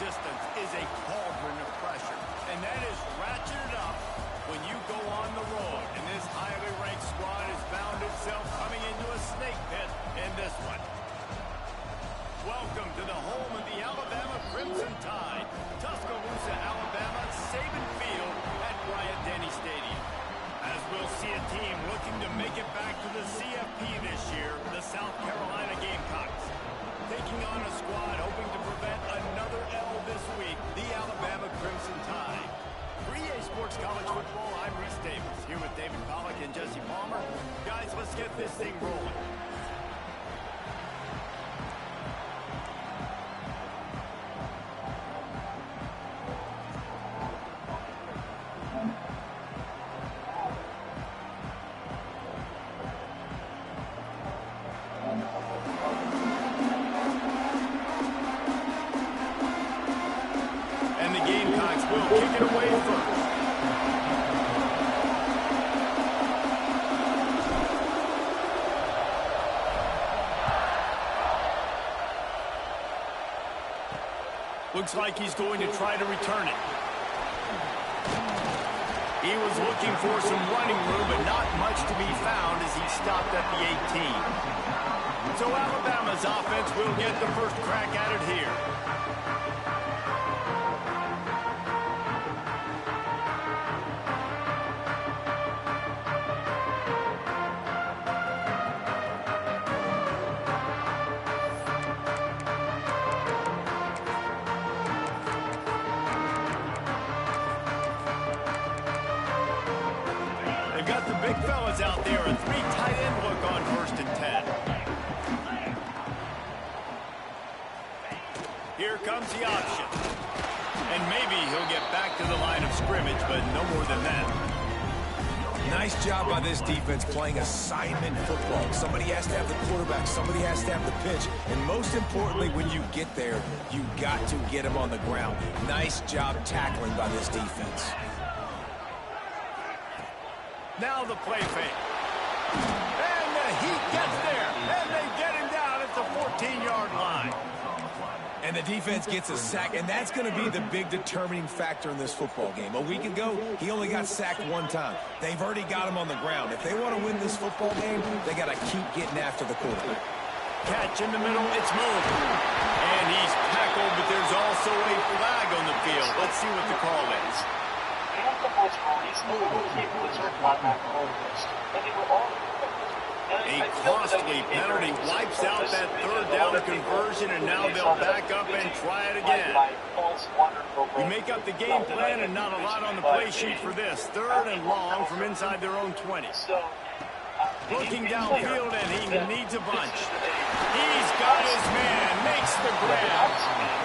resistance is a cauldron of pressure, and that is ratcheted up when you go on the road. And this highly ranked squad has found itself coming into a snake pit in this one. Welcome to the home of the Alabama Crimson Tide, Tuscaloosa, Alabama, Saban Field at Bryant-Denny Stadium. As we'll see a team looking to make it back to the CFP this year, the South Carolina Gamecocks. Taking on a squad hoping to prevent another L this week, the Alabama Crimson Tide. For EA Sports College Football, I'm Reese Davis, here with David Pollack and Jesse Palmer. Guys, let's get this thing rolling. Kick it away first. Looks like he's going to try to return it. He was looking for some running room, but not much to be found as he stopped at the 18. So Alabama's offense will get the first crack at it here. Big fellas out there, a three tight end look on 1st and 10. Here comes the option. And maybe he'll get back to the line of scrimmage, but no more than that. Nice job by this defense playing assignment football. Somebody has to have the quarterback, somebody has to have the pitch, and most importantly, when you get there, you got to get him on the ground. Nice job tackling by this defense. Now the play fake. And the Heat gets there. And they get him down at the 14-yard line. And the defense gets a sack, and that's going to be the big determining factor in this football game. A week ago, he only got sacked one time. They've already got him on the ground. If they want to win this football game, they got to keep getting after the quarterback. Catch in the middle, it's moved. And he's tackled, but there's also a flag on the field. Let's see what the call is. A costly penalty wipes out that third down conversion, and now they'll back up and try it again. We make up the game plan and not a lot on the play sheet for this. 3rd and long from inside their own 20. Looking downfield, and he needs a bunch. He's got his man, makes the grab.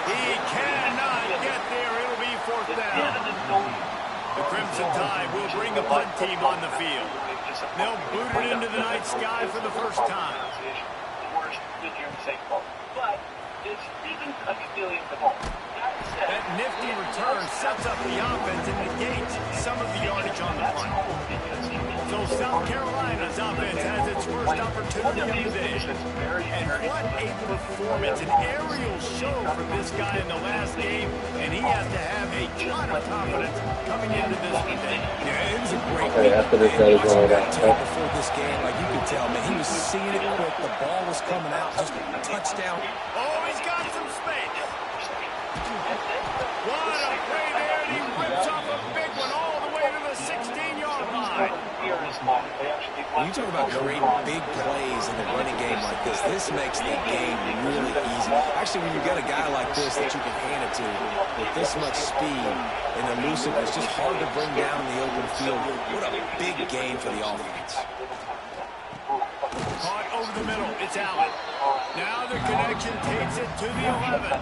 He cannot get there. It'll be 4th down. The Crimson Tide will bring the punt team on the field. They'll boot it into the night sky for the first time. That nifty return sets up the offense and negates some of the yardage on the punt. So South Carolina's offense has its first opportunity of the day. And what a performance, an aerial show from this guy in the last game, and he has to have a ton of confidence coming into this today. Yeah, it was a great game. After this, that is all that. Before this game, like you could tell, man, he was seeing it quick. The ball was coming out, just a touchdown. Oh, he's got some space. What a play there, and he rips off a big one all the way to the 16-yard line. When you talk about creating big plays in a running game like this makes the game really easy. Actually, when you got a guy like this that you can hand it to with this much speed and elusiveness, just hard to bring down in the open field. What a big game for the offense. Caught over the middle. It's Allen. Now the connection takes it to the 11.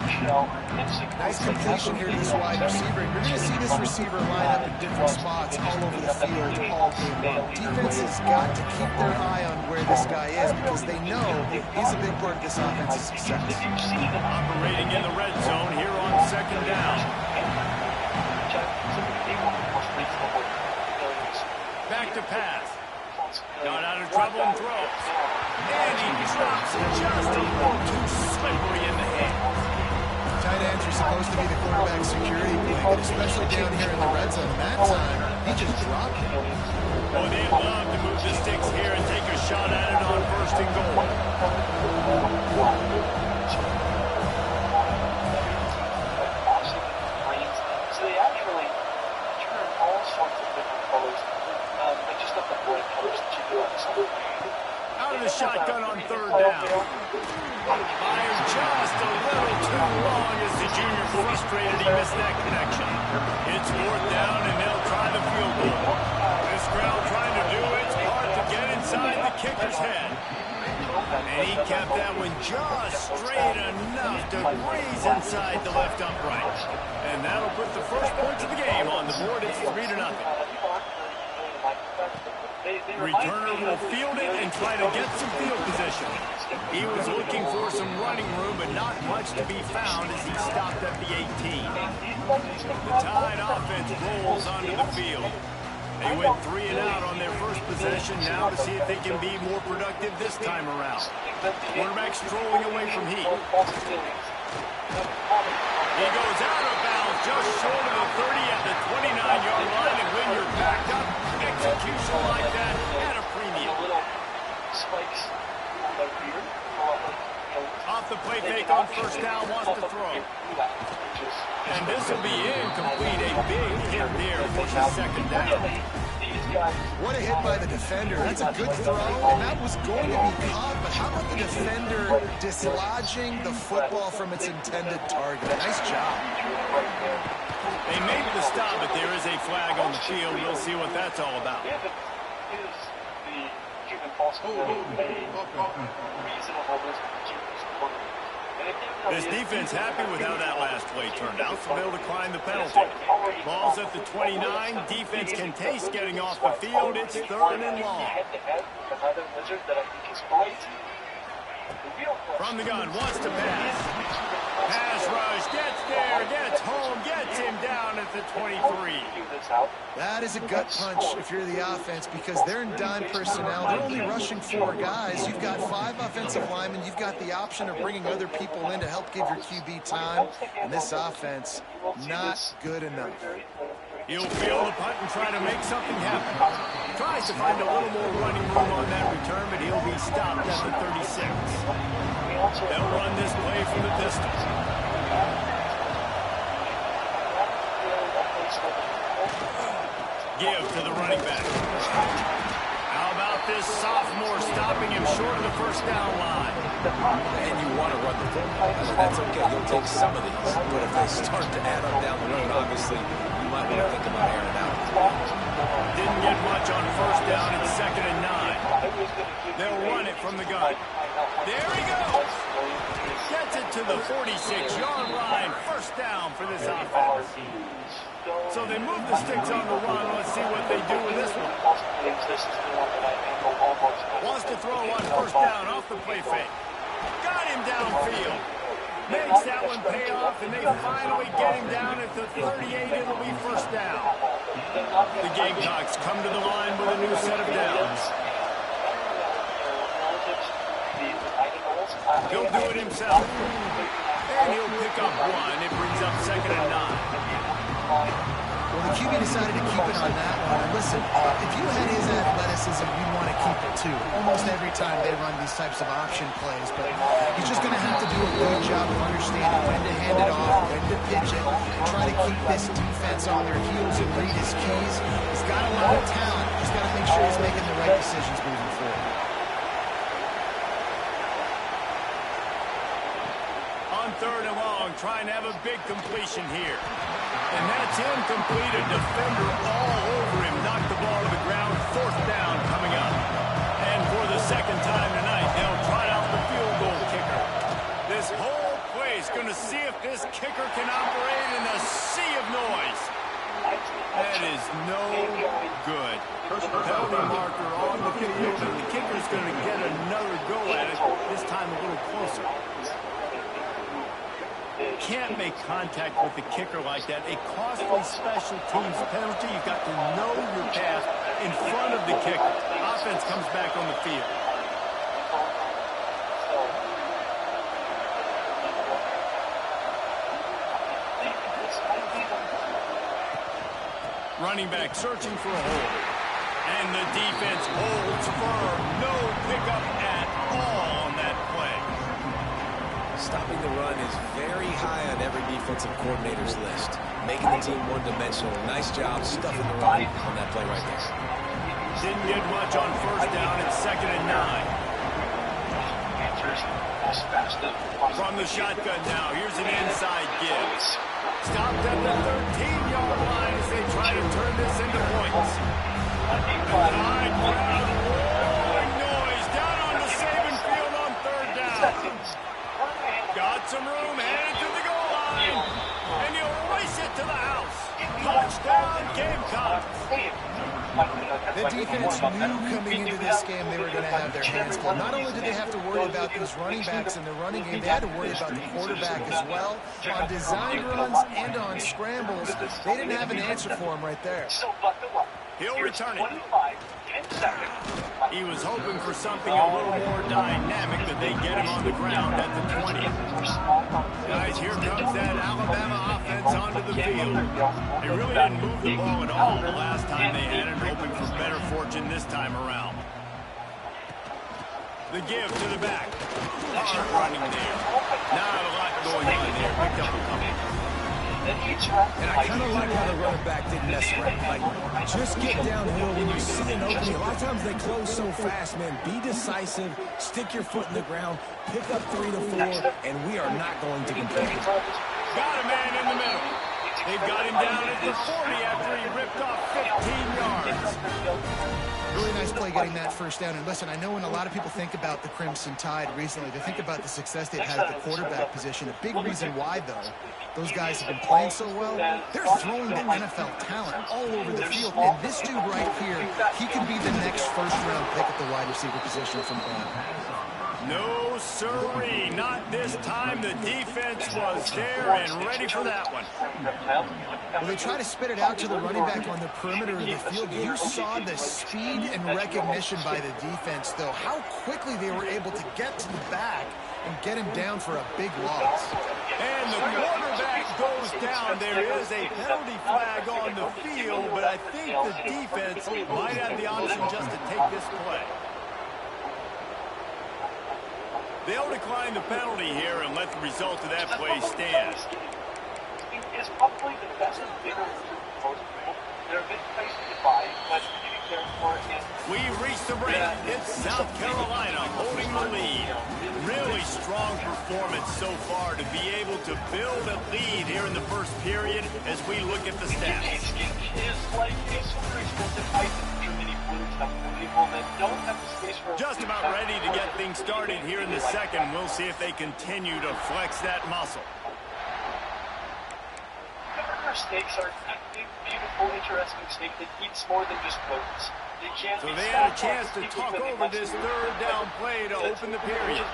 Nice completion here to this wide receiver. You're going to see this receiver line up in different spots all over the field all game long. Defense has got to keep their eye on where this guy is because they know he's a big part of this offense's success. Operating in the red zone here on 2nd down. Back to pass. Got out of trouble and throws. And he drops it just a little too slippery in the hands. Tight ends, supposed to be the quarterback security blanket, especially down here in the red zone. That time, he just dropped it. Well, they'd love to move the sticks here and take a shot at it on first and goal. So they actually turn all sorts of different colors, but just not the bright colors that you do on some. Out of the shotgun on third down. Fired just a little too long as the junior frustrated. He missed that connection. It's fourth down, and they'll try the field goal. This crowd trying to do its part to get inside the kicker's head. And he kept that one just straight enough to breeze inside the left upright. And that'll put the first points of the game on the board. It's 3-0. Returner will field it and try to get some field position. He was looking for some running room, but not much to be found as he stopped at the 18. The Tide offense rolls onto the field. They went 3 and out on their first possession, now to see if they can be more productive this time around. Quarterback strolling away from Heat. He goes out of bounds just short of the 30 at the 29-yard line, and when you're backed up, execution like that at a premium. Off the play fake on first down, wants to throw. And this will be incomplete. A big hit there for the second down. What a hit by the defender. That's a good throw, and that was going to be caught, but how about the defender dislodging the football from its intended target? Nice job. They made the stop, but there is a flag on the field. We'll see what that's all about. This defense happy with how that last play turned out, so they'll decline the penalty. Ball's at the 29. Defense can taste getting off the field. It's 3rd and long. From the gun, wants to pass. Pass rush, gets there, gets home, gets him down at the 23. That is a gut punch if you're the offense, because they're in dime personnel. They're only rushing 4 guys. You've got 5 offensive linemen. You've got the option of bringing other people in to help give your QB time. And this offense, not good enough. He'll field the punt and try to make something happen. Tries to find a little more running room on that return, but he'll be stopped at the 36. They'll run this play from the distance. Give to the running back. How about this sophomore stopping him short of the first down line? And you want to run the football. That's okay. You'll take some of these. But if they start to add up down the road, obviously, you might want to think about airing out. Didn't get much on first down. It's 2nd and 9. They'll run it from the gun. There he goes. Gets it to the 46-yard line. First down for this offense. So they move the sticks on the run. Let's see what they do with this one. Wants to throw on first down off the play fake. Got him downfield. Makes that one pay off, and they finally get him down at the 38. It'll be first down. The Gamecocks come to the line with a new set of downs. He'll do it himself. And he'll pick up 1. It brings up 2nd and 9. Well, the QB decided to keep it on that one. And listen, if you had his athleticism, you'd want to keep it too. Almost every time they run these types of option plays. But he's just going to have to do a good job of understanding when to hand it off, when to pitch it, and try to keep this defense on their heels and read his keys. He's got a lot of talent. He's got to make sure he's making the right decisions moving forward. On 3rd and long, trying to have a big completion here. And that's incomplete. A defender all over him. Knocked the ball to the ground. 4th down coming up. And for the second time tonight, they'll try out the field goal kicker. This whole place going to see if this kicker can operate in a sea of noise. That is no good. Penalty marker on the field, and the kicker's going to get another go at it, this time a little closer. Can't make contact with the kicker like that. A costly special teams penalty. You've got to know your path in front of the kicker. Offense comes back on the field. Running back searching for a hole. And the defense holds firm. No pickup at all on that play. Stopping the run is very high on every defensive coordinator's list. Making the team one-dimensional. Nice job stuffing the run on that play right there. Didn't get much on first down. It's 2nd and 9. From the shotgun now, here's an inside give. Stopped at the 13-yard line as they try to turn this into points. The high crowd, roaring noise down on the Saban field on 3rd down. Got some room, headed to the goal line, and he'll race it to the house. Touchdown, Gamecocks. The defense knew coming into this game they were going to have their hands full. Not only did they have to worry about these running backs in the running game, they had to worry about the quarterback as well. On design runs and on scrambles, they didn't have an answer for him right there. He'll return it. He was hoping for something a little more dynamic, but they get him on the ground at the 20. Guys, here comes that Alabama offense onto the field. They really didn't move the ball at all the last time they had it, hoping for better fortune this time around. The give to the back. Hard running there. Not a lot going on there. Picked up a couple. And I kind of like how the running back didn't mess around. Like, just get downhill when you see an opening. A lot of times they close so fast, man. Be decisive, stick your foot in the ground, pick up 3 to 4, and we are not going to complain. Got a man in the middle. They've got him down at the 40 after he ripped off 15 yards. Really nice play getting that first down. And listen, I know when a lot of people think about the Crimson Tide recently, they think about the success they've had at the quarterback position. A big reason why, though, those guys have been playing so well, they're throwing the NFL talent all over the field. And this dude right here, he could be the next first-round pick at the wide receiver position from Bama. No, sirree. Not this time. The defense was there and ready for that one. Well, they try to spit it out to the running back on the perimeter of the field. You saw the speed and recognition by the defense, though. How quickly they were able to get to the back and get him down for a big loss. And the quarterback goes down. There is a penalty flag on the field, but I think the defense might have the option just to take this play. They'll decline the penalty here and let the result of that play stand. Is probably the best bigger most people. They're a big place to buy, but you need to care for it. We reached the break. It's South Carolina holding the lead. Really strong performance so far to be able to build a lead here in the first period as we look at the stats. It's like a super expensive item for many people that don't have the space for. Just about ready to get things started here in the second. We'll see if they continue to flex that muscle. Steaks are big, beautiful, interesting steak that eats more than just bones. So they had a chance to talk over this 3rd down play to open the period.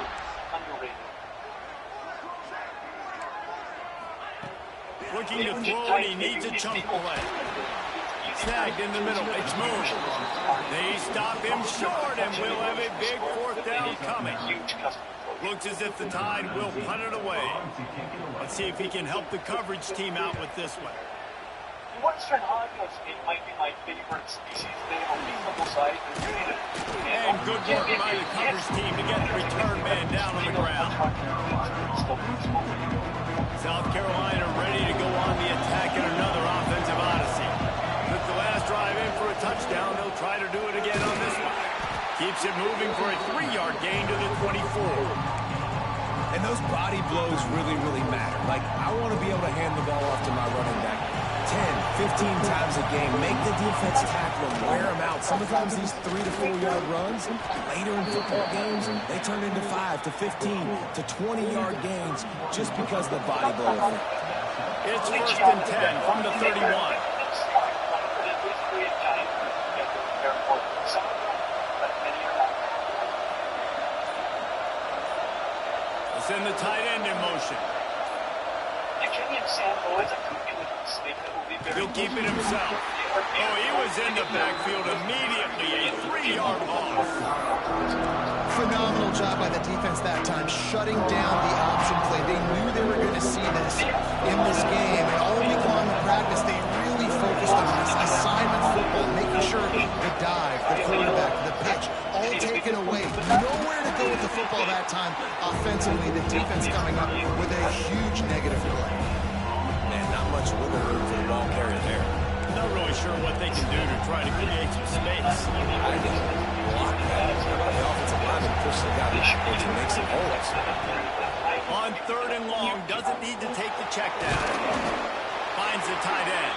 Looking to throw, and he needs a chunk play. Snagged in the middle. It's moved. They stop him short, and we'll have a big 4th down coming. Looks as if the Tide will punt it away. Let's see if he can help the coverage team out with this one. Western Hogos, it might be my favorite species. They have a reasonable size. And good work by the coverage team to get the return man down on the ground. South Carolina ready to go on the attack in another offensive odyssey. Took the last drive in for a touchdown. They'll try to do it again on this one. Keeps it moving for a 3-yard gain to the 24. And those body blows really, really matter. Like, I want to be able to hand the ball off to my running back 10, 15 times a game. Make the defense tackle them, wear them out. Sometimes these 3 to 4 yard runs, later in football games, they turn into 5 to 15 to 20-yard gains just because of the body blow effect. It's 1st and 10 from the 31. Send the tight end in motion. He'll keep it himself. Oh, he was in the backfield immediately. A 3-yard loss. Phenomenal job by the defense that time, shutting down the option play. They knew they were going to see this in this game. And all week long in practice, they really focused on this that time, offensively, the defense coming up with a huge negative play. Man, not much wiggle room for the ball carrier there. Not really sure what they can do to try to create some space. I didn't block that. How about the offensive lineman push the guy backwards and make some holes? On 3rd and long, doesn't need to take the check down. Finds the tight end.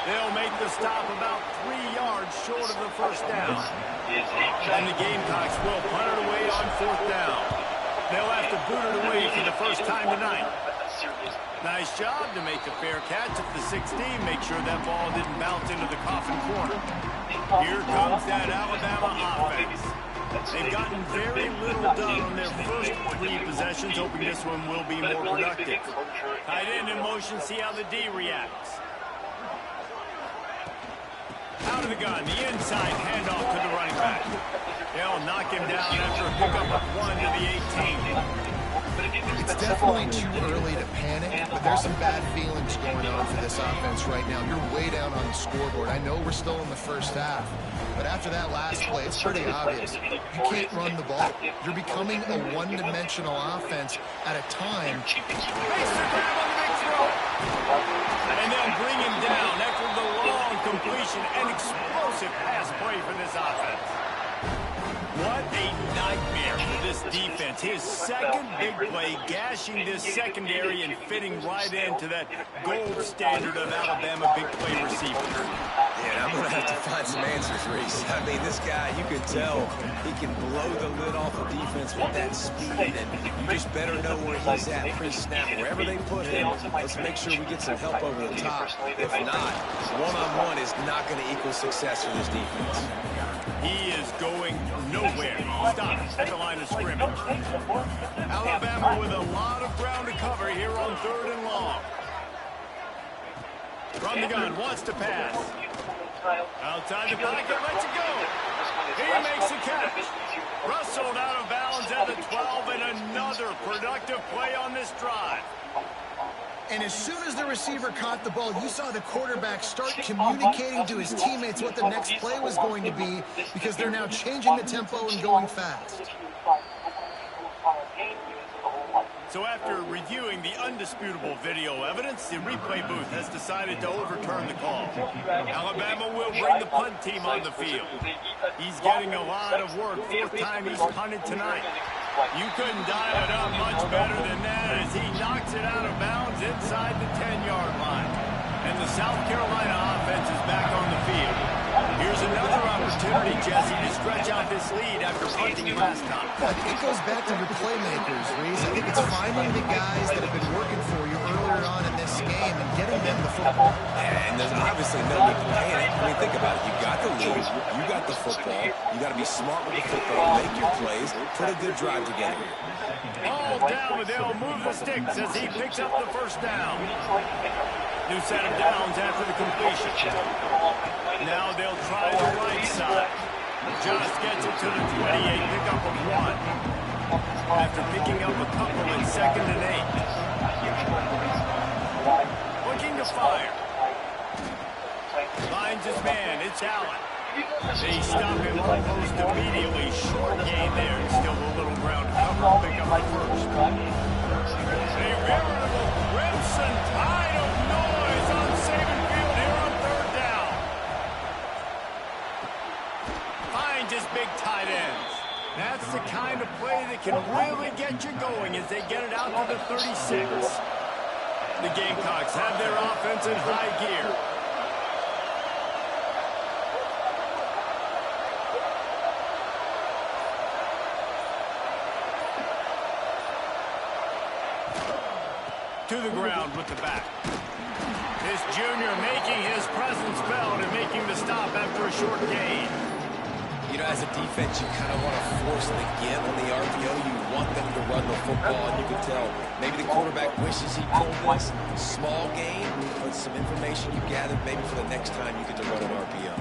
They'll make the stop about 3 yards short of the first down. And the Gamecocks will punt it away on 4th down. They'll have to boot it away for the first time tonight. Nice job to make the fair catch at the 16. Make sure that ball didn't bounce into the coffin corner. Here comes that Alabama offense. They've gotten very little done on their first 3 possessions, hoping this one will be more productive. Tight end in motion, see how the D reacts. Out of the gun, the inside handoff to the running back. They'll knock him down after a pickup of 1 to the 18. It's definitely too early to panic, but there's some bad feelings going on for this offense right now. You're way down on the scoreboard. I know we're still in the first half, but after that last play, it's pretty obvious. You can't run the ball. You're becoming a one-dimensional offense at a time. Makes the grab on the big throw. And then bring him down after the long completion. An explosive pass play for this offense. What a nightmare for this defense. His second big play, gashing this secondary and fitting right into that gold standard of Alabama big play receiver. Yeah, I'm going to have to find some answers, Reese. I mean, this guy, you can tell he can blow the lid off the defense with that speed, and you just better know where he's at pre-snap. Wherever they put him, let's make sure we get some help over the top. If not, one-on-one is not going to equal success for this defense. He is going nowhere. Stop at the line of scrimmage. Alabama with a lot of ground to cover here on 3rd and long. From the gun, wants to pass. Outside the pocket, lets it go. He makes the catch. Rustled out of bounds at the 12, and another productive play on this drive. And as soon as the receiver caught the ball, you saw the quarterback start communicating to his teammates what the next play was going to be, because they're now changing the tempo and going fast. So after reviewing the undisputable video evidence, the replay booth has decided to overturn the call. Alabama will bring the punt team on the field. He's getting a lot of work. 4th time he's punted tonight. You couldn't dial it up much better than that as he knocks it out of bounds inside the 10-yard line. And the South Carolina offense is back on the field. Here's another opportunity, Jesse, to stretch out this lead after punting last time. It goes back to your playmakers, Reese. I think it's finding the guys that have been working for you earlier on in this game and getting them the football. And there's obviously no need to panic. I mean, think about it. You got the lead. You got the football. You got to be smart with the football. Make your plays. Put a good drive together here. All down, but they'll move the sticks as he picks up the first down. New set of downs after the completion. Now they'll try the right side. Just gets it to the 28, pickup of 1. After picking up a couple in 2nd and 8. Looking to fire. Finds his man, it's Allen. They stop him almost immediately. Short gain there, and still a little ground to cover. Pick up the first. A veritable crimson tide of noise on Saban Field here on 3rd down. Finds his big tight ends. That's the kind of play that can really get you going as they get it out to the 36. The Gamecocks have their offense in high gear. To the ground with the back. This junior making his presence felt and making the stop after a short gain. You know, as a defense, you kind of want to force the give on the RPO. You want them to run the football, and you can tell maybe the quarterback wishes he pulled this. Small gain, but some information you gathered maybe for the next time you get to run an RPO.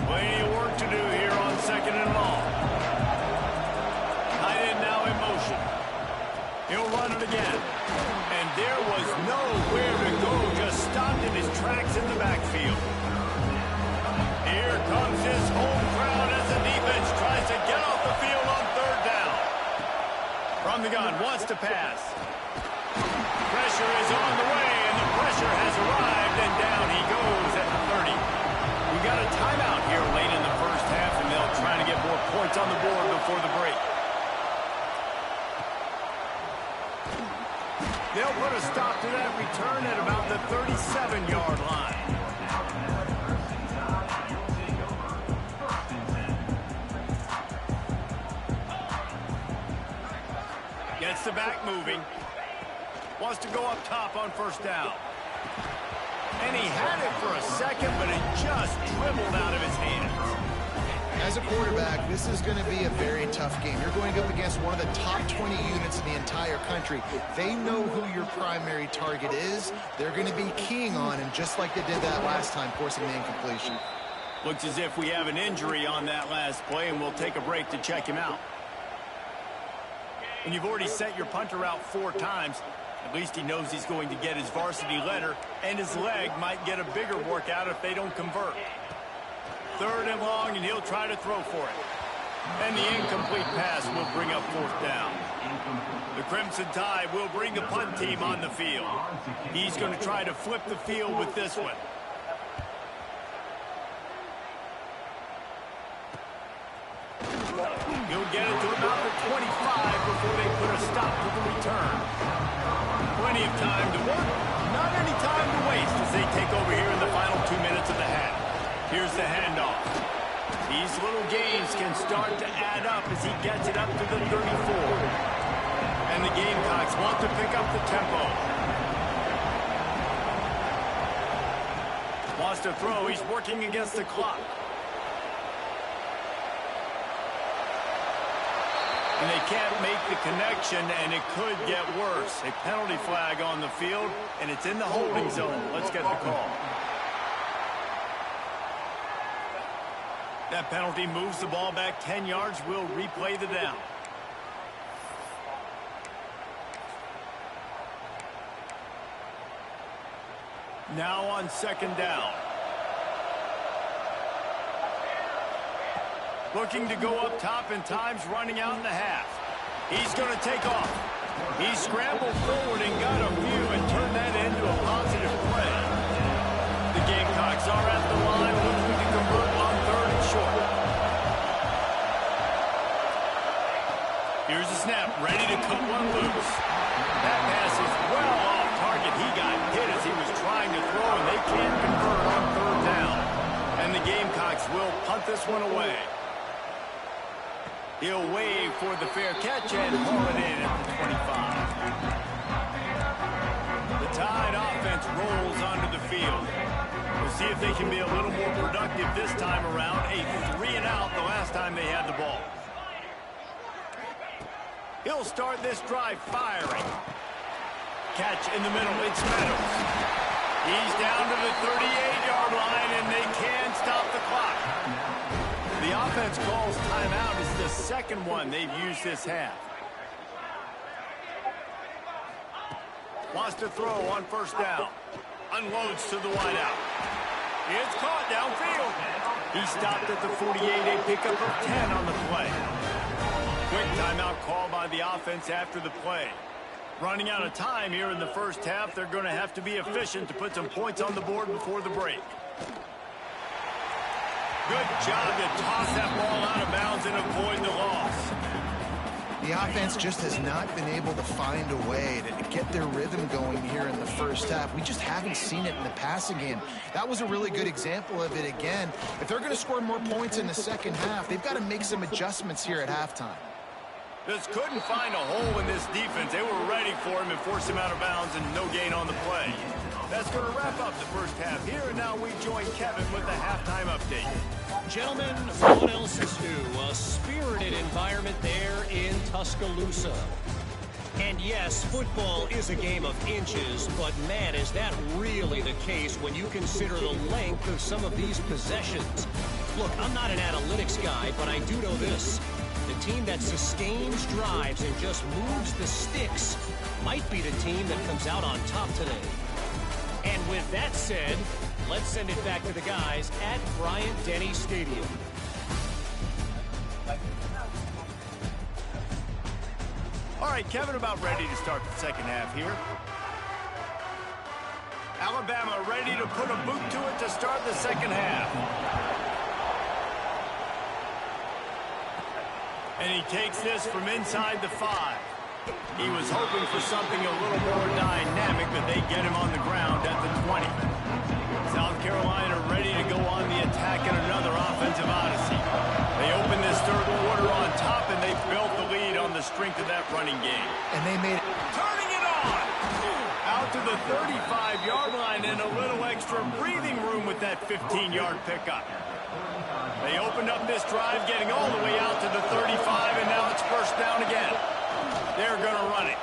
Plenty of work to do here on 2nd and long. Tight end now in motion. He'll run it again. And there was nowhere to go, just stopped in his tracks in the backfield. Here comes his home crowd as the defense tries to get off the field on 3rd down. to pass. Pressure is on the way, and the pressure has arrived, and down he goes at the 30. We got a timeout here late in the first half, and they'll try to get more points on the board before the break. They'll put a stop to that return at about the 37-yard line. Gets the back moving. Wants to go up top on first down. And he had it for a second, but it just dribbled out of his hands. As a quarterback, this is going to be a very tough game. You're going up against one of the top 20 units in the entire country. They know who your primary target is. They're going to be keying on him, just like they did that last time, forcing the incompletion. Looks as if we have an injury on that last play, and we'll take a break to check him out. When you've already sent your punter out 4 times, at least he knows he's going to get his varsity letter, and his leg might get a bigger workout if they don't convert. 3rd and long, and he'll try to throw for it. And the incomplete pass will bring up 4th down. The Crimson Tide will bring the punt team on the field. He's going to try to flip the field with this one. He'll get it to about the 25 before they put a stop to the return. Plenty of time to work, not any time to waste as they take over here in the final 2 minutes of the half. Here's the handoff. These little gains can start to add up as he gets it up to the 34. And the Gamecocks want to pick up the tempo. Wants to throw. He's working against the clock. And they can't make the connection, and it could get worse. A penalty flag on the field, and it's in the holding zone. Let's get the call. That penalty moves the ball back 10 yards. We'll replay the down. Now on 2nd down. Looking to go up top, and time's running out in the half. He's going to take off. He scrambled forward and got a few and turned that into a positive play. The Gamecocks are at the line looking to convert on 3rd and short. Here's the snap, ready to cut one loose. That pass is well off target. He got hit as he was trying to throw, and they can't convert on 3rd down. And the Gamecocks will punt this one away. He'll wave for the fair catch and haul it in at the 25. The Tide offense rolls onto the field. We'll see if they can be a little more productive this time around. A 3-and-out the last time they had the ball. He'll start this drive firing. Catch in the middle. It's Meadows. He's down to the 38-yard line, and they can stop the clock. The offense calls timeout. It's the 2nd one they've used this half. Wants to throw on 1st down. Unloads to the wideout. It's caught downfield. He stopped at the 48, a pickup of 10 on the play. Quick timeout call by the offense after the play. Running out of time here in the first half. They're going to have to be efficient to put some points on the board before the break. Good job to toss that ball out of bounds and avoid the loss. The offense just has not been able to find a way to get their rhythm going here in the first half. We just haven't seen it in the passing game. That was a really good example of it again. If they're going to score more points in the second half, they've got to make some adjustments here at halftime. Just couldn't find a hole in this defense. They were ready for him and forced him out of bounds, and no gain on the play. That's going to wrap up the first half here, and now we join Kevin with the halftime update. Gentlemen, what else is new? A spirited environment there in Tuscaloosa. And yes, football is a game of inches, but man, is that really the case when you consider the length of some of these possessions. Look, I'm not an analytics guy, but I do know this. The team that sustains drives and just moves the sticks might be the team that comes out on top today. And with that said, let's send it back to the guys at Bryant-Denny Stadium. All right, Kevin, about ready to start the second half here. Alabama ready to put a boot to it to start the second half. And he takes this from inside the 5. He was hoping for something a little more dynamic, but they get him on the ground at the 20. South Carolina ready to go on the attack in another offensive odyssey. They open this third quarter on top, and they built the lead on the strength of that running game. And they made it. Turning it on! Out to the 35-yard line, and a little extra breathing room with that 15-yard pickup. They opened up this drive, getting all the way out to the 35, and now it's first down again. They're going to run it.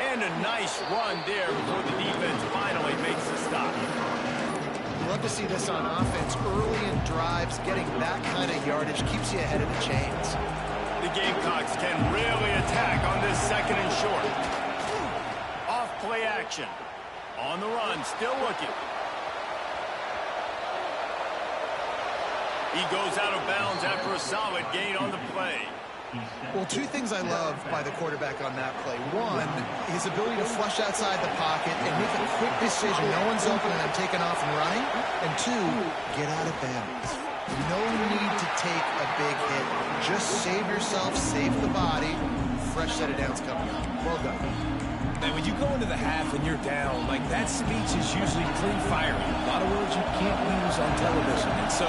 And a nice run there before the defense finally makes the stop. Love to see this on offense. Early in drives, getting that kind of yardage keeps you ahead of the chains. The Gamecocks can really attack on this second and short. Off play action. On the run, still looking. He goes out of bounds after a solid gain on the play. Well, two things I love by the quarterback on that play. One, his ability to flush outside the pocket and make a quick decision. No one's open and I'm taking off and running. And two, get out of bounds. No need to take a big hit. Just save yourself, save the body. Fresh set of downs coming up. Well done. And when you go into the half and you're down, like that speech is usually pretty fiery. A lot of words you can't use on television. And so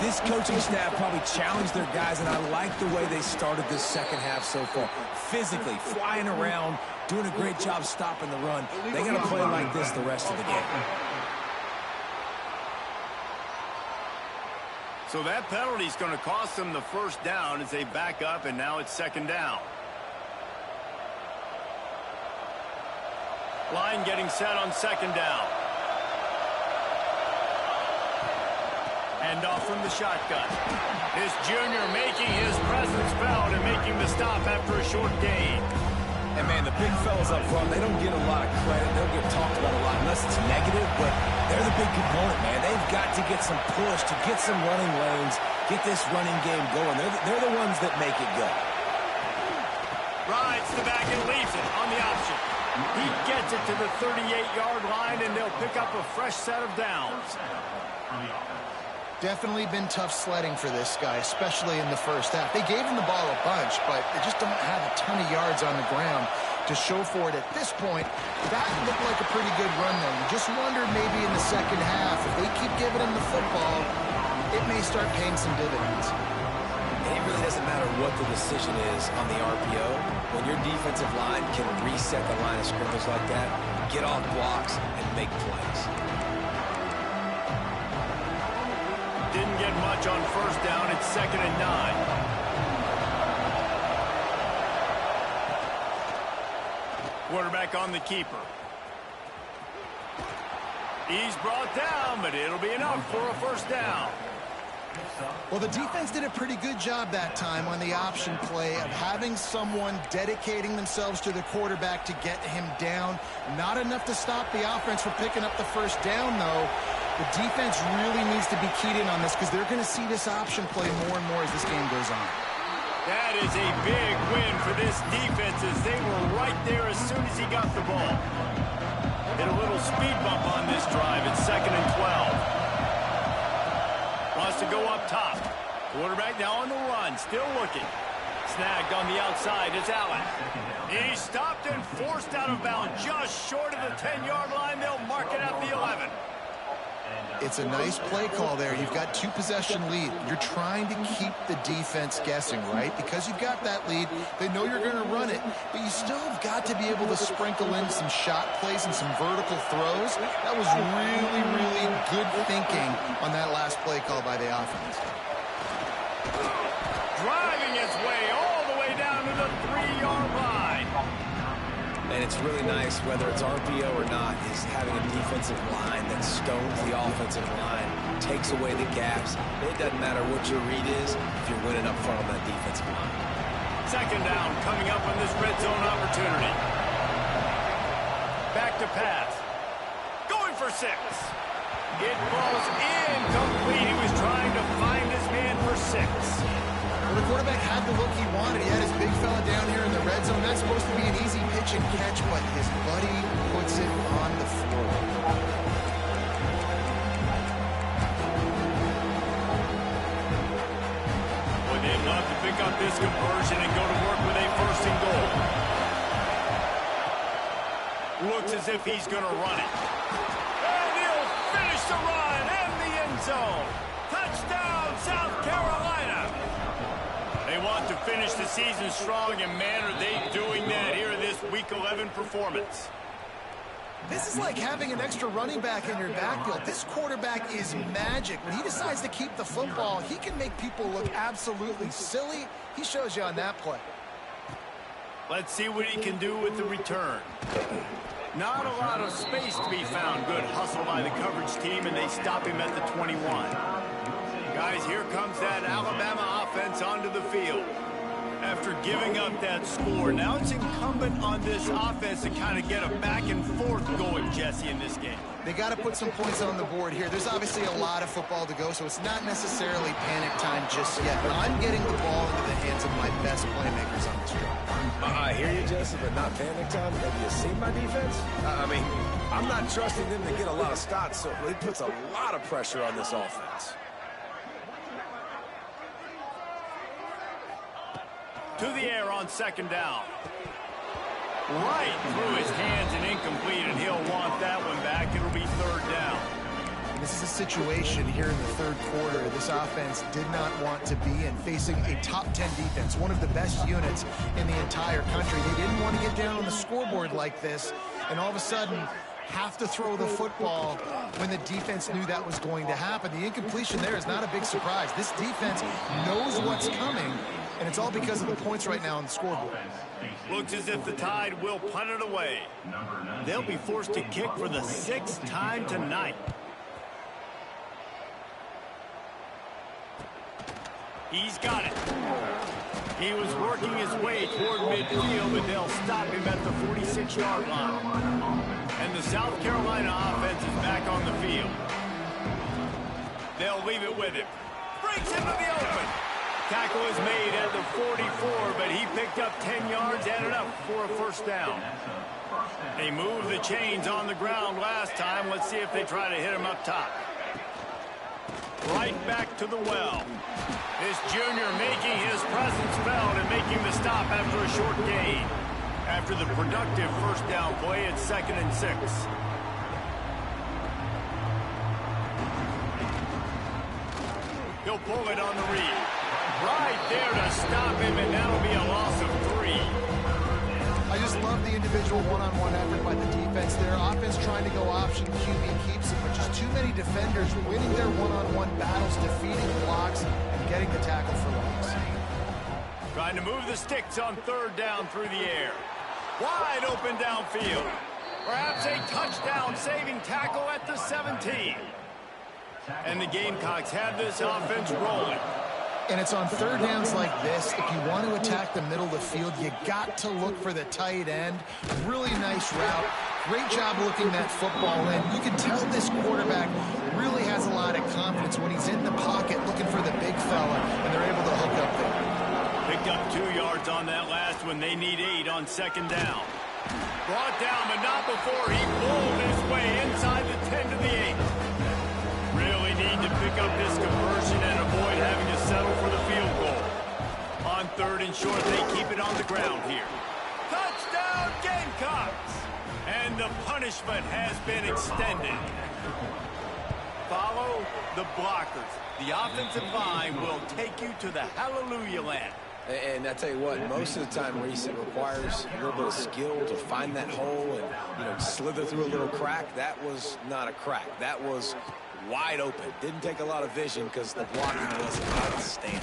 this coaching staff probably challenged their guys, and I like the way they started this second half so far. Physically, flying around, doing a great job stopping the run. They got to play like this the rest of the game. So that penalty is going to cost them the first down as they back up, and now it's second down. Line getting set on second down. Hand off from the shotgun. This junior making his presence felt and making the stop after a short gain. And, man, the big fellas up front, they don't get a lot of credit. They'll get talked about a lot unless it's negative, but they're the big component, man. They've got to get some push to get some running lanes, get this running game going. They're the ones that make it go. Rides the back and leaves it on the option. He gets it to the 38-yard line, and they'll pick up a fresh set of downs. Definitely been tough sledding for this guy, especially in the first half. They gave him the ball a bunch, but they just don't have a ton of yards on the ground to show for it at this point. That looked like a pretty good run, though. You just wondered maybe in the second half, if they keep giving him the football, it may start paying some dividends. It really doesn't matter what the decision is on the RPO. When your defensive line can reset the line of scrimmage like that, get off blocks and make plays. Didn't get much on first down. It's second and 9. Quarterback on the keeper. He's brought down, but it'll be enough for a first down. Well, the defense did a pretty good job that time on the option play of having someone dedicating themselves to the quarterback to get him down. Not enough to stop the offense from picking up the first down, though. The defense really needs to be keyed in on this because they're going to see this option play more and more as this game goes on. That is a big win for this defense as they were right there as soon as he got the ball. Hit a little speed bump on this drive. It's second and 12. Wants to go up top. Quarterback now on the run, still looking. Snagged on the outside is Allen. He stopped and forced out of bounds just short of the 10-yard line. They'll mark it at the 11. It's a nice play call there. You've got 2-possession lead. You're trying to keep the defense guessing, right? Because you've got that lead, they know you're going to run it, but you still have got to be able to sprinkle in some shot plays and some vertical throws. That was really, really good thinking on that last play call by the offense. Driving its way all the way down to the 3-yard line. And it's really nice, whether it's RPO or not, is having a defensive line that stones the offensive line, takes away the gaps. It doesn't matter what your read is if you're winning up front on that defensive line. Second down coming up on this red zone opportunity. Back to pass. Going for 6. It falls incomplete. He was trying to find his man for 6. Well, the quarterback had the look he wanted. He had his big fella down here in the red zone. That's supposed to be an easy pitch and catch, but his buddy puts it on the floor. Well, they'd love to pick up this conversion and go to work with a first and goal. Looks as if he's going to run it. And he'll finish the run and the end zone. Touchdown, South Carolina. They want to finish the season strong, and man, are they doing that here in this Week 11 performance. This is like having an extra running back in your backfield. This quarterback is magic. When he decides to keep the football, he can make people look absolutely silly. He shows you on that play. Let's see what he can do with the return. Not a lot of space to be found. Good hustle by the coverage team, and they stop him at the 21. Guys, here comes that Alabama offense onto the field. After giving up that score, now it's incumbent on this offense to kind of get a back and forth going, Jesse, in this game. They got to put some points on the board here. There's obviously a lot of football to go, so it's not necessarily panic time just yet. But I'm getting the ball into the hands of my best playmakers on this drive. I hear you, Jesse, but not panic time. Have you seen my defense? I mean, I'm not trusting them to get a lot of stops, so it puts a lot of pressure on this offense. To the air on second down. Right through his hands and incomplete, and he'll want that one back. It'll be third down. This is a situation here in the third quarter this offense did not want to be in, facing a top 10 defense, one of the best units in the entire country. They didn't want to get down on the scoreboard like this, and all of a sudden have to throw the football when the defense knew that was going to happen. The incompletion there is not a big surprise. This defense knows what's coming, and it's all because of the points right now on the scoreboard. Looks as if the Tide will punt it away. They'll be forced to kick for the 6th time tonight. He's got it. He was working his way toward midfield, but they'll stop him at the 46-yard line. And the South Carolina offense is back on the field. They'll leave it with him. Breaks into the open. Tackle is made at the 44, but he picked up 10 yards and enough for a first down. They moved the chains on the ground last time. Let's see if they try to hit him up top. Right back to the well. This junior making his presence felt and making the stop after a short gain. After the productive first down play, it's 2nd and 6. He'll pull it on the read. Right there to stop him, and that'll be a loss of 3. I just love the individual one-on-one effort by the defense there. Offense trying to go option, QB keeps it, but just too many defenders winning their one-on-one battles, defeating blocks, and getting the tackle for loss. Trying to move the sticks on third down through the air. Wide open downfield. Perhaps a touchdown-saving tackle at the 17. And the Gamecocks have this offense rolling. And it's on third downs like this. If you want to attack the middle of the field, you got to look for the tight end. Really nice route. Great job looking that football in. You can tell this quarterback really has a lot of confidence when he's in the pocket looking for the big fella, and they're able to hook up there. Picked up 2 yards on that last one. They need 8 on second down. Brought down, but not before he pulled his way inside the 10 to the 8. Really need to pick up this conversion and avoid having to settle for the field goal. On third and short, they keep it on the ground here. Touchdown, Gamecocks! And the punishment has been extended. Follow the blockers. The offensive line will take you to the hallelujah land. And I tell you what, most of the time, Reese, it requires a little bit of skill to find that hole and, slither through a little crack. That was not a crack. That was wide open. Didn't take a lot of vision because the blocking was outstanding.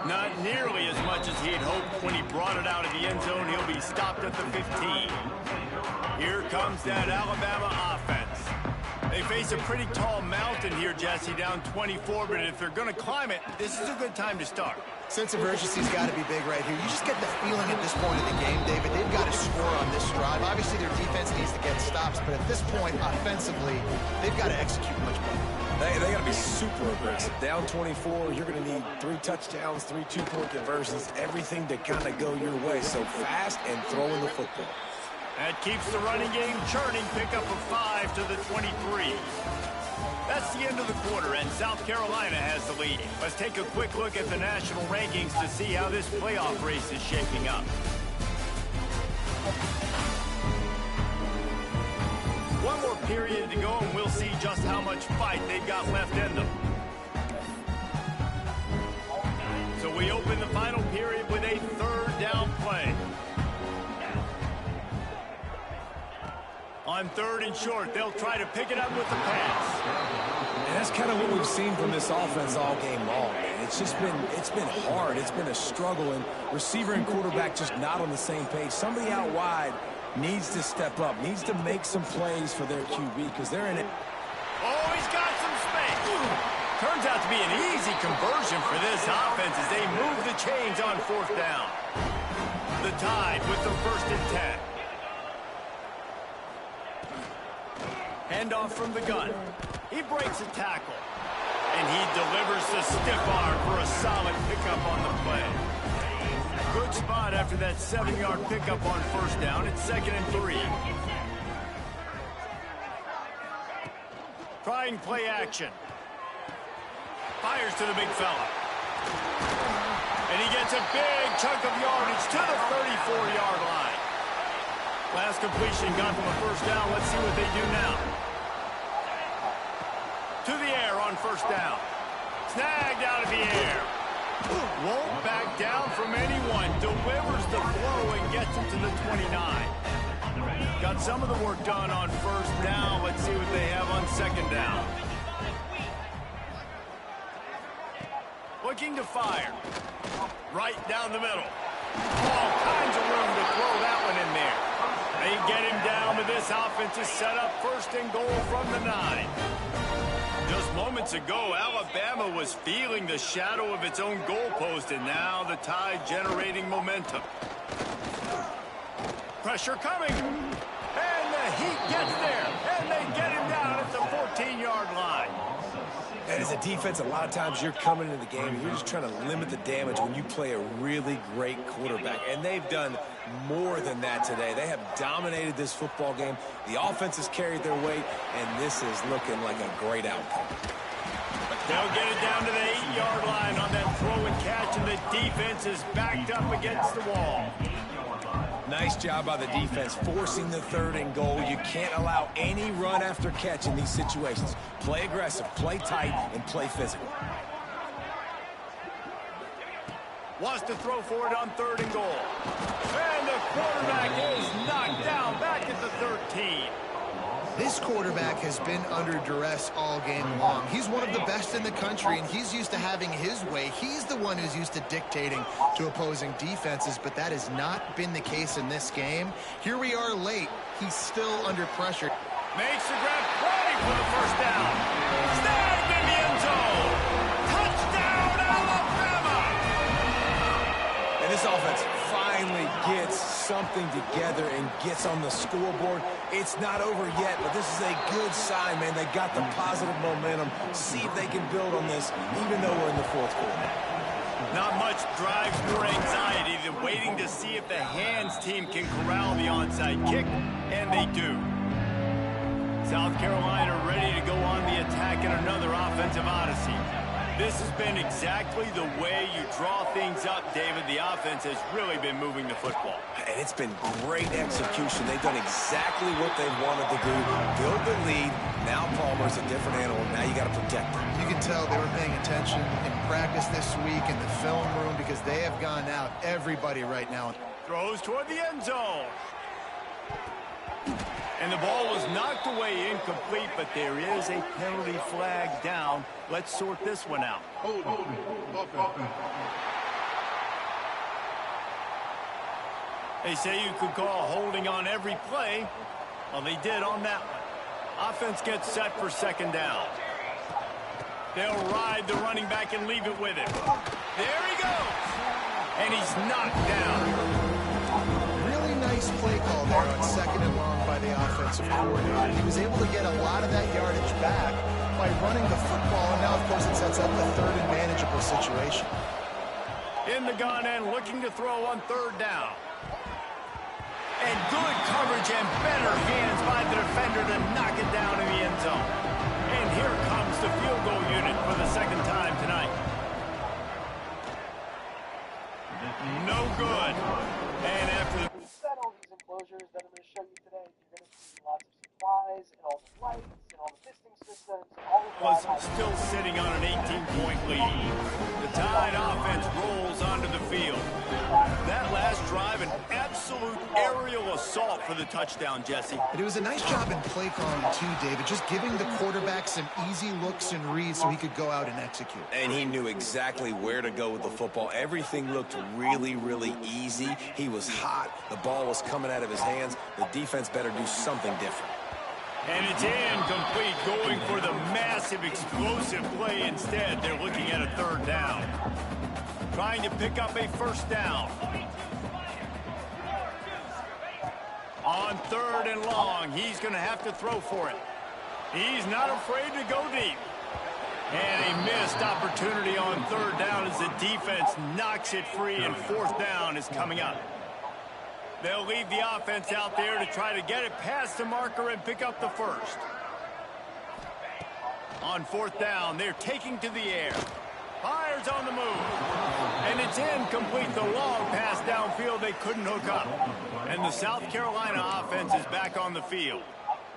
Not nearly as much as he'd hoped when he brought it out of the end zone. He'll be stopped at the 15. Here comes that Alabama offense. They face a pretty tall mountain here, Jesse, down 24, but if they're going to climb it, this is a good time to start. Sense of urgency's got to be big right here. You just get the feeling at this point of the game, David, they've got to score on this drive. Obviously, their defense needs to get stops, but at this point, offensively, they've got to execute much better. They got to be super aggressive. Down 24, you're going to need 3 touchdowns, 3 two-point conversions, everything to kind of go your way. So fast and throwing the football. That keeps the running game churning. Pickup of 5 to the 23. That's the end of the quarter, and South Carolina has the lead. Let's take a quick look at the national rankings to see how this playoff race is shaping up. One more period to go, and we'll see just how much fight they've got left in them. So we open the final period with a third down play. On 3rd and short, they'll try to pick it up with the pass. And that's kind of what we've seen from this offense all game long, man. It's been hard. It's been a struggle, and receiver and quarterback just not on the same page. Somebody out wide needs to step up, needs to make some plays for their QB because they're in it. Oh, he's got some space. Turns out to be an easy conversion for this offense as they move the chains on 4th down. The Tide with the 1st and 10. Handoff from the gun. He breaks a tackle. And he delivers the stiff arm for a solid pickup on the play. Good spot after that 7-yard pickup on 1st down. It's 2nd and 3. Trying play action. Fires to the big fella. And he gets a big chunk of yardage to the 34-yard line. Last completion got them a 1st down. Let's see what they do now. To the air on 1st down. Snagged out of the air. Won't back down from anyone. Delivers the throw and gets him to the 29. Got some of the work done on 1st down. Let's see what they have on 2nd down. Looking to fire. Right down the middle. All kinds of room to throw that one in there. They get him down, but this offense is set up 1st and goal from the 9. Just moments ago, Alabama was feeling the shadow of its own goalpost, and now the Tide generating momentum. Pressure coming, and the Heat gets there, and they get him down at the 14-yard line. And as a defense, a lot of times you're coming into the game and you're just trying to limit the damage when you play a really great quarterback. And they've done more than that today. They have dominated this football game. The offense has carried their weight, and this is looking like a great outcome. They'll get it down to the 8-yard line on that throw and catch, and the defense is backed up against the wall. Nice job by the defense forcing the 3rd and goal. You can't allow any run after catch in these situations. Play aggressive, play tight, and play physical. Wants to throw for it on 3rd and goal. And the quarterback is knocked down back at the 13. This quarterback has been under duress all game long. He's one of the best in the country, and he's used to having his way. He's the one who's used to dictating to opposing defenses, but that has not been the case in this game. Here we are late. He's still under pressure. Makes the grab, ready for the 1st down. Snagged in the end zone. Touchdown, Alabama! And this offense finally gets something together and gets on the scoreboard. It's not over yet, but this is a good sign, man. They got the positive momentum. See if they can build on this, even though we're in the 4th quarter. Not much drives more anxiety than waiting to see if the hands team can corral the onside kick, and they do. South Carolina ready to go on the attack in another offensive odyssey. This has been exactly the way you draw things up, David. The offense has really been moving the football. And it's been great execution. They've done exactly what they wanted to do. Build the lead. Now Palmer's a different animal. Now you got to protect him. You can tell they were paying attention in practice this week in the film room because they have gone out everybody right now. Throws toward the end zone. And the ball was knocked away incomplete, but there is a penalty flag down. Let's sort this one out. They say you could call holding on every play. Well, they did on that one. Offense gets set for 2nd down. They'll ride the running back and leave it with him. There he goes. And he's knocked down. Really nice play call there on 2nd and long by the offensive coordinator. He was able to get a lot of that yardage back by running the football, and now, of course, it sets up a 3rd and manageable situation. In the gun and looking to throw on 3rd down. And good coverage and better hands by the defender to knock it down in the end zone. And here comes the field goal unit for the 2nd time tonight. No good. And after the... We've got all these enclosures that I'm going to show you today. You're going to see lots of supplies and all the lights and all the fisting systems and all of that. Was still sitting on an 18-point lead. The Tide offense rolls onto the field. That last drive, an absolute aerial assault for the touchdown, Jesse. But it was a nice job in play calling, too, David, just giving the quarterback some easy looks and reads so he could go out and execute. And he knew exactly where to go with the football. Everything looked really, really easy. He was hot. The ball was coming out of his hands. The defense better do something different. And it's incomplete, going for the massive, explosive play instead. They're looking at a 3rd down. Trying to pick up a 1st down. On 3rd and long, he's going to have to throw for it. He's not afraid to go deep. And a missed opportunity on 3rd down as the defense knocks it free, and 4th down is coming up. They'll leave the offense out there to try to get it past the marker and pick up the 1st. On 4th down, they're taking to the air. Fires on the move. And it's incomplete. The long pass downfield they couldn't hook up. And the South Carolina offense is back on the field.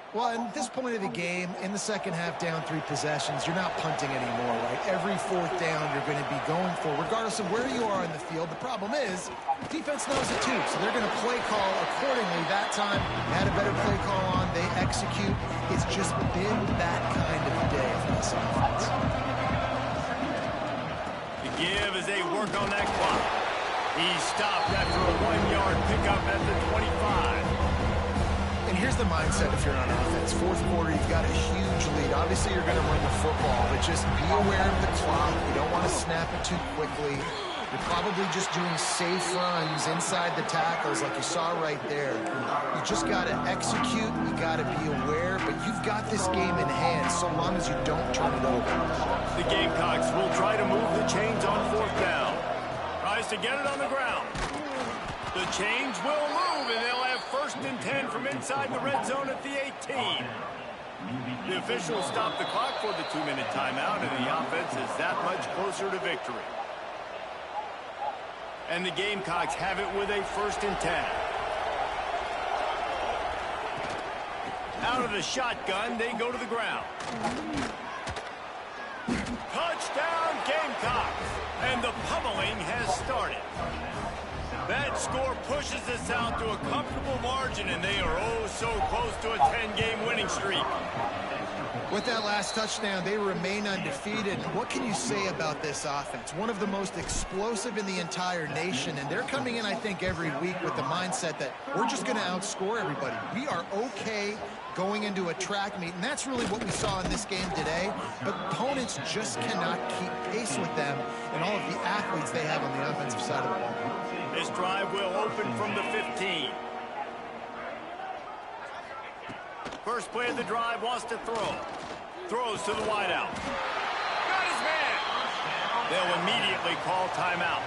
Well, at this point of the game, in the 2nd half, down 3 possessions, you're not punting anymore, right? Every 4th down you're going to be going for, regardless of where you are in the field. The problem is, defense knows it too, so they're going to play call accordingly. That time, they had a better play call on. They execute. It's just been that kind of day for this offense. The give as they work on that clock. He's stopped after a 1-yard pickup at the 25. And here's the mindset if you're on offense. 4th quarter, you've got a huge lead. Obviously, you're going to run the football, but just be aware of the clock. You don't want to snap it too quickly. You're probably just doing safe runs inside the tackles like you saw right there. You just got to execute. You got to be aware, but you've got this game in hand so long as you don't turn it over. The Gamecocks will try to move the chains on 4th down. Tries to get it on the ground. The chains will move, and they'll have 1st and 10 from inside the red zone at the 18. The officials stop the clock for the 2-minute timeout, and the offense is that much closer to victory. And the Gamecocks have it with a 1st and 10. Out of the shotgun, they go to the ground. Touchdown, Gamecocks! And the pummeling has started. That score pushes us out to a comfortable margin, and they are oh so close to a 10-game winning streak. With that last touchdown, they remain undefeated. What can you say about this offense? One of the most explosive in the entire nation, and they're coming in, I think, every week with the mindset that we're just going to outscore everybody. We are okay going into a track meet, and that's really what we saw in this game today. But opponents just cannot keep pace with them and all of the athletes they have on the offensive side of the ball. This drive will open from the 15. First play of the drive, wants to throw. Throws to the wideout. Got his man. They'll immediately call timeout.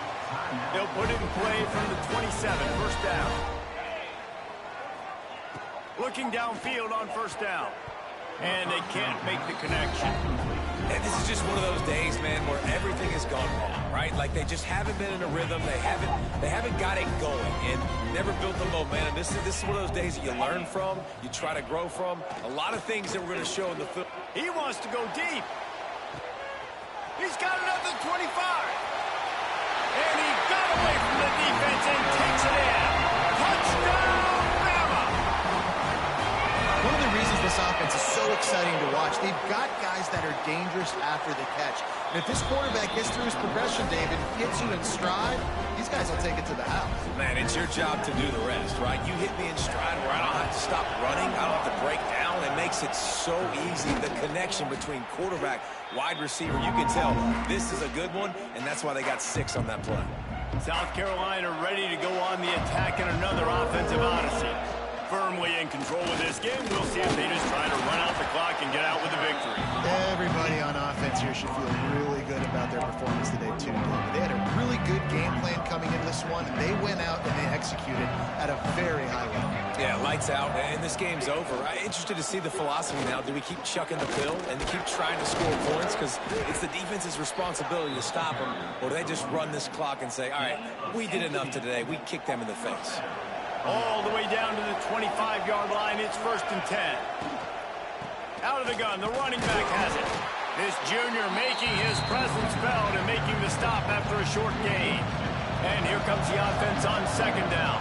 They'll put it in play from the 27, 1st down. Looking downfield on 1st down. And they can't make the connection. And this is just one of those days, man, where everything has gone wrong, right? Like they just haven't been in a rhythm. They haven't got it going and never built the momentum. This is one of those days that you learn from, you try to grow from. A lot of things that we're going to show in the film. He wants to go deep. He's got another 25. And he got away from the defense and takes it in. Touchdown, Bama! One of the reasons this offense is so exciting to watch, they've got guys that are dangerous after the catch. And if this quarterback gets through his progression, David, hits you in stride, these guys will take it to the house. Man, it's your job to do the rest, right? You hit me in stride where I don't have to stop running. I don't have to break down. talent. It makes it so easy. The connection between quarterback, wide receiver, you can tell this is a good one, and that's why they got 6 on that play. South Carolina ready to go on the attack in another offensive odyssey. Firmly in control of this game. We'll see if they just try to run out the clock and get out with a victory. Everybody on offense here should feel really good about their performance today, too. They had a really good game plan coming into this one, and they went out and they executed at a very high level. Yeah, lights out, and this game's over. I'm interested to see the philosophy now. Do we keep chucking the pill and keep trying to score points? Because it's the defense's responsibility to stop them. Or do they just run this clock and say, all right, we did enough today. We kicked them in the face. All the way down to the 25-yard line. It's 1st and 10. Out of the gun, the running back has it. This junior making his presence felt and making the stop after a short gain. And here comes the offense on 2nd down.